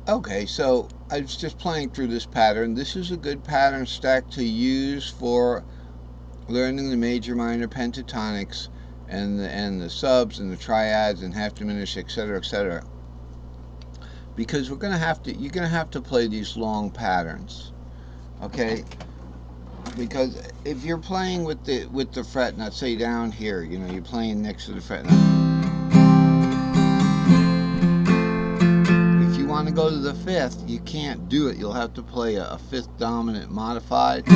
Okay, so I was just playing through this pattern. This is a good pattern stack to use for learning the major, minor pentatonics and the subs and the triads and half diminished, etc., etc. Because you're gonna have to play these long patterns, okay? Because if you're playing with the fret, not say down here, you're playing next to the fret. If you want to go to the fifth, you can't do it. You'll have to play a fifth dominant modified,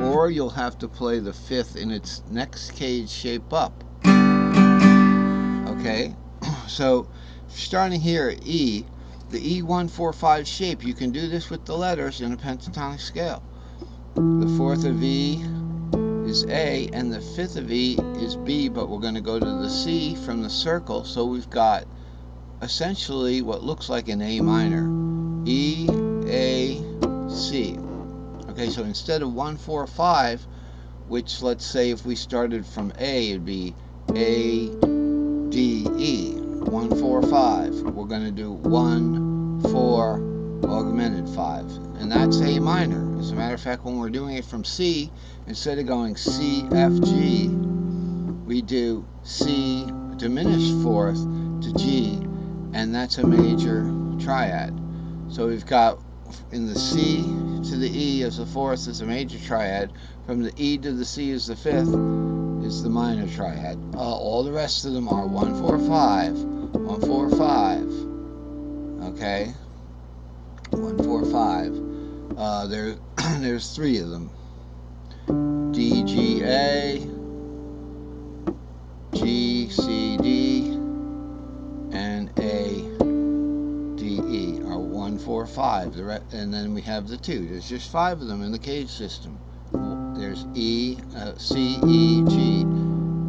or you'll have to play the fifth in its next cage shape up. Okay, so starting here at E, the E145 shape, you can do this with the letters in a pentatonic scale. The fourth of E is A, and the fifth of E is B, but we're going to go to the C from the circle, so we've got essentially what looks like an A minor. E, A, C. Okay, so instead of 1, 4, 5, which let's say if we started from A, it'd be A, D, E. 1, 4, 5. We're going to do 1, 4, augmented 5. And that's A minor. As a matter of fact, when we're doing it from C, instead of going C, F, G, we do C diminished fourth to G, and that's a major triad. So we've got in the C to the E as the fourth is a major triad. From the E to the C is the fifth, is the minor triad. All the rest of them are 1, 4, 5, 1, 4, 5. Okay, 1, 4, 5. There's 3 of them. D, G, A, G, C, D, and A, D, E are 1, 4, 5. And then we have the 2. There's just 5 of them in the cage system. There's E, C, E, G,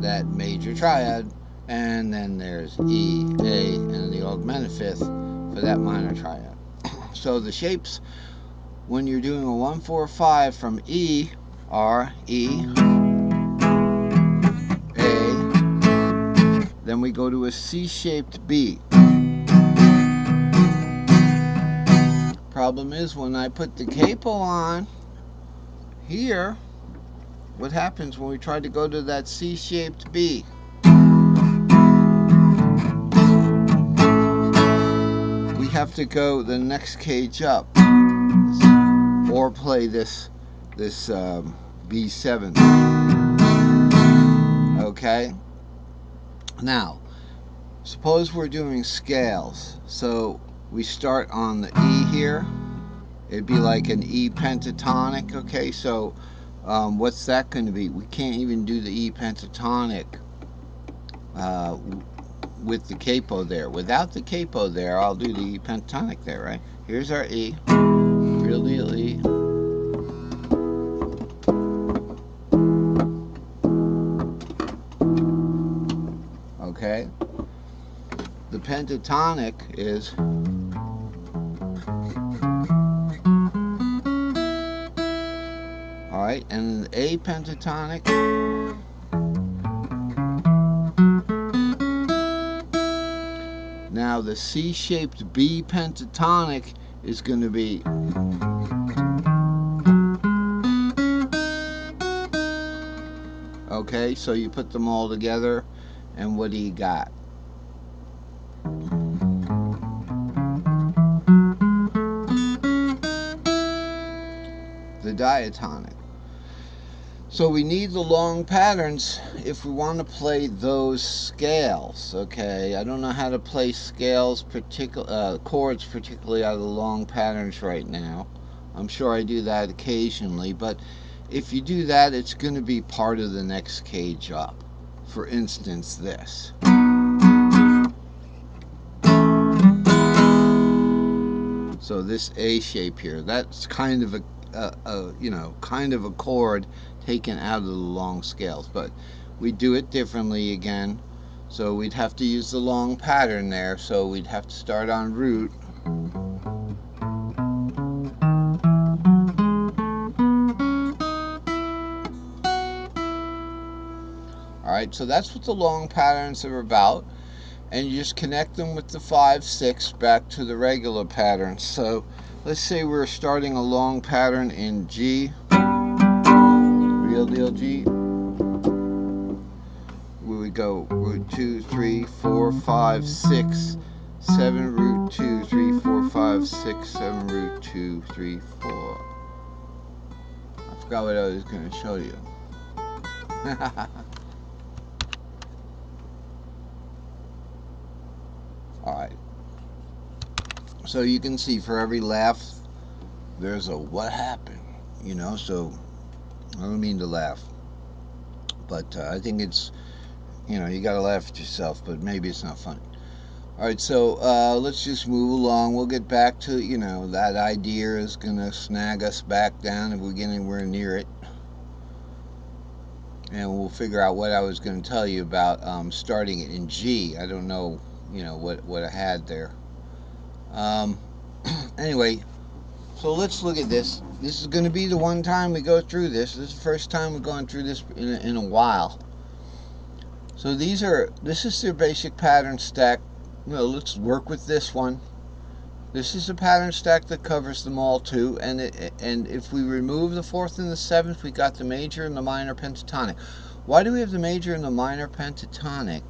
that major triad, and then there's E, A, and the augmented fifth for that minor triad. So the shapes, when you're doing a 1, 4, 5 from E, are E, A, then we go to a C-shaped B. Problem is, when I put the capo on here, what happens when we try to go to that C-shaped B? We have to go the next cage up, or play this B7. Okay? Now, suppose we're doing scales. So we start on the E here. It'd be like an E pentatonic. Okay, so what's that going to be? We can't even do the E pentatonic with the capo there. Without the capo there, I'll do the E pentatonic there, right? Here's our E, real deal E. Okay? The pentatonic is alright, and the A pentatonic now the C-shaped B pentatonic is going to be okay, so you put them all together, and what do you got? The diatonic. So we need the long patterns if we want to play those scales. Okay, I don't know how to play scales, chords particularly out of the long patterns right now. I'm sure I do that occasionally, but if you do that, it's going to be part of the next cage up. For instance, this. So this A shape here, that's kind of a chord taken out of the long scales, but we do it differently again. So we'd have to use the long pattern there. So we'd have to start on root. Alright, so that's what the long patterns are about. and you just connect them with the 5, 6 back to the regular pattern. So let's say we're starting a long pattern in G, real deal G. We would go root 2, 3, 4, 5, 6, 7, root 2, 3, 4, 5, 6, 7, root 2, 3, 4. I forgot what I was going to show you. Alright. So you can see for every laugh, there's a what happened, you know, so I don't mean to laugh. But I think it's, you know, you gotta laugh at yourself, but maybe it's not funny. Alright, so let's just move along. We'll get back to, you know, that idea is gonna snag us back down if we get anywhere near it. And we'll figure out what I was going to tell you about starting it in G. I don't know, you know, what I had there. Anyway, so let's look at this. This is going to be the one time we go through this. This is the first time we've gone through this in a while. So this is their basic pattern stack. You know, let's work with this one. This is a pattern stack that covers them all too, and if we remove the 4th and the 7th, we got the major and the minor pentatonic. Why do we have the major and the minor pentatonic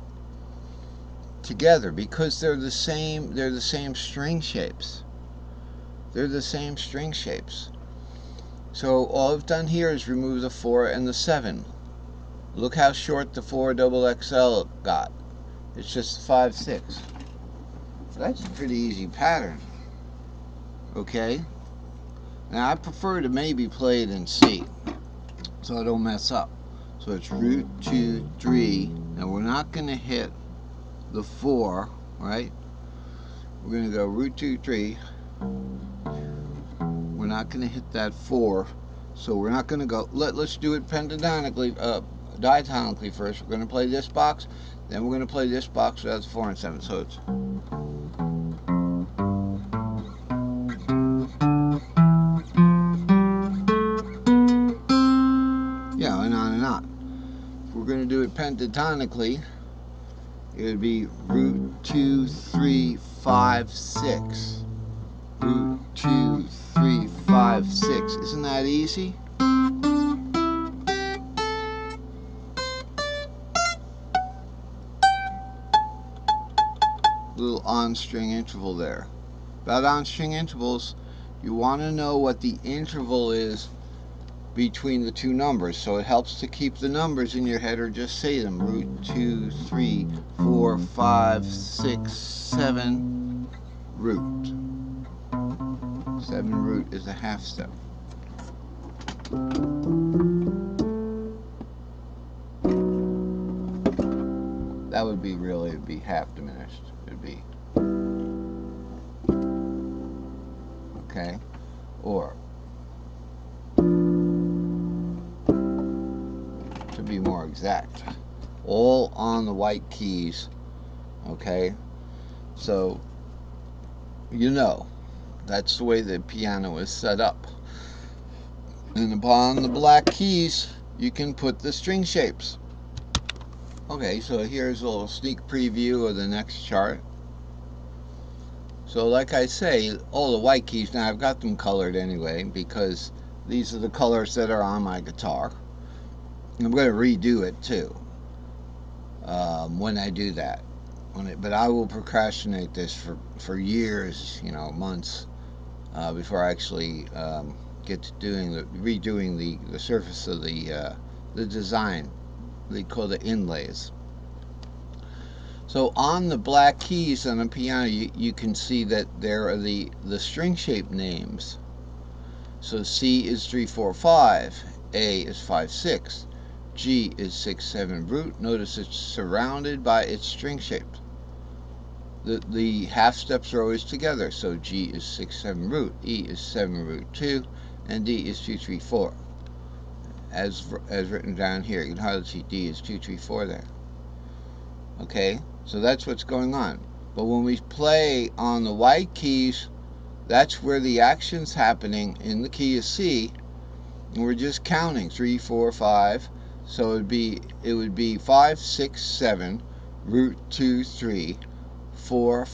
together? Because they're the same string shapes. They're the same string shapes. So all I've done here is remove the 4 and the 7. Look how short the 4 double XL got. It's just 5, 6. That's a pretty easy pattern. Okay? Now I prefer to maybe play it in C, so I don't mess up. So it's root 2, 3. Now we're not going to hit the 4, right? We're going to go root 2, 3. We're not going to hit that 4, so we're not going to go. Let's do it pentatonically, diatonically first. We're going to play this box, then we're going to play this box without the 4 and 7. So it's. Yeah, and on and on. If we're going to do it pentatonically, it would be root 2, 3, 5, 6. Root 2, 3, 5, 6. Isn't that easy? Little on-string interval there. About on-string intervals, you want to know what the interval is between the two numbers, so it helps to keep the numbers in your head, or just say them. Root 2, 3, 4, 5, 6, 7, root. 7 root is a half step. That would be really, it'd be half diminished. It'd be, okay, or to be more exact, all on the white keys. Okay, so you know that's the way the piano is set up, and upon the black keys you can put the string shapes. Okay, so here's a little sneak preview of the next chart. So like I say, all the white keys, now I've got them colored anyway because these are the colors that are on my guitar. I'm going to redo it too when I do that. But I will procrastinate this for years, you know, months, before I actually get to redoing the surface of the design. They call the inlays. So on the black keys on the piano, you can see that there are the string shape names. So C is 3, 4, 5, A is 5, 6, G is 6, 7 root. Notice it's surrounded by its string shape. The half steps are always together, so G is 6, 7 root, E is 7 root 2, and D is 2, 3, 4. As written down here, you can hardly see D is 2, 3, 4 there. Okay, so that's what's going on. But when we play on the white keys, that's where the action's happening in the key of C, and we're just counting 3, 4, 5. So it would be 5, 6, 7, root 2, 3. 4,